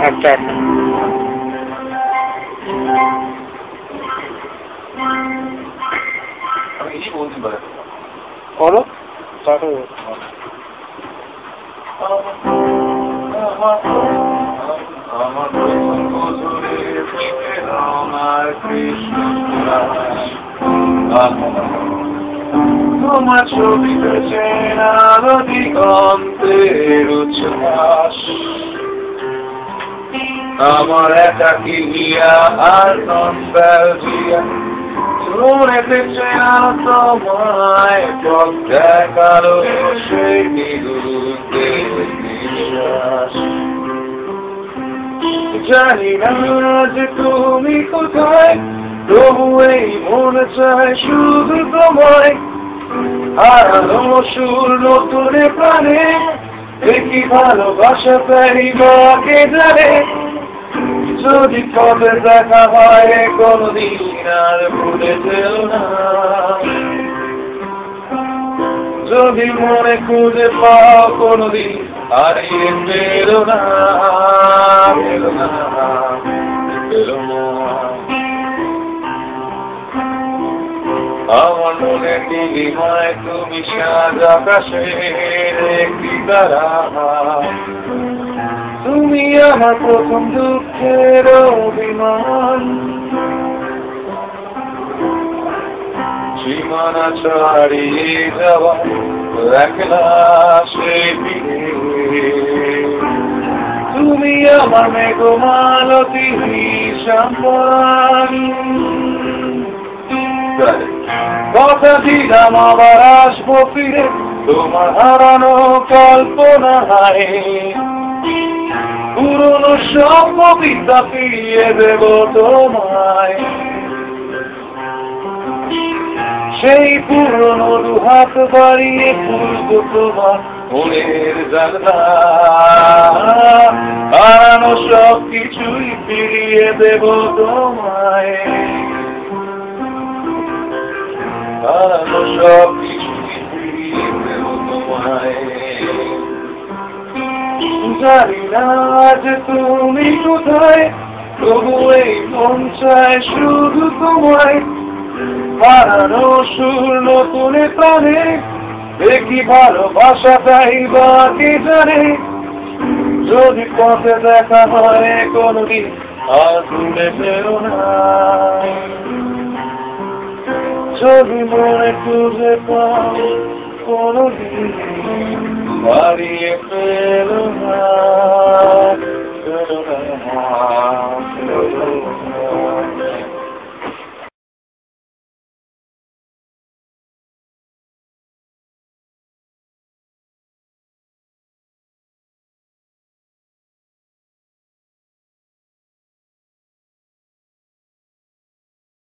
আচ্ছা আমি এই বলতে পারি করো তারপরে আমার প্রথম বছরের আমার কৃষ্ণ তোমার ছবিতে চেনা দিগন্তের উচ্ছ্বাস আমার একাকী হিয়া আর নস্টালজিয়া শুনেতে চেনা তোমায় পথ দেখালো সেই নিগুরুদের নিঃশ্বাস জানি না যে তুমি কোথায় তবু এই মনে চায় শুধু তোমায় হারানো সুর নতুন প্রাণে দেখি ভালোবাসা তাই বাকে জানে যদি পথে দেখা হয় কোনদিন আর ভুলে যেও না যদি মনে খুঁজে পাও কোনদিন হারিয়ে পেলো না আমার মনে নীলিমায় তুমি সাজ আকাশের একটি তারা তুমি আমার প্রথম দুঃখের অভিমান সীমানা ছাড়িয়ে যাওয়া একলা সে তুমি আমার মেঘমালতি সম্মান কথা দিলাম আবার আসবো ফিরে তোমার হারানো কল্পনায় পুরনো সব কবিতা ফিরিয়ে দেব তোমায় সেই পুরনো দুহাত বাড়িয়ে খুলবো তোমার মনের জানলা হারানো সব কিছুই ফিরিয়ে দেব তোমায় হারানো সব কিছুই ফিরিয়ে দেব তোমায় জানি না আজ তুমি কোথায় তবু এই মন চায় শুধু তোমায় হারানো সুর নতুন প্রাণে দেখি ভালোবাসা তাই বাকি জানে যদি পথে দেখা হয় কোনদিন আর ভুলে ফেরো না যদি মনে খুঁজে পাও কোনদিন হারিয়ে ফেলো না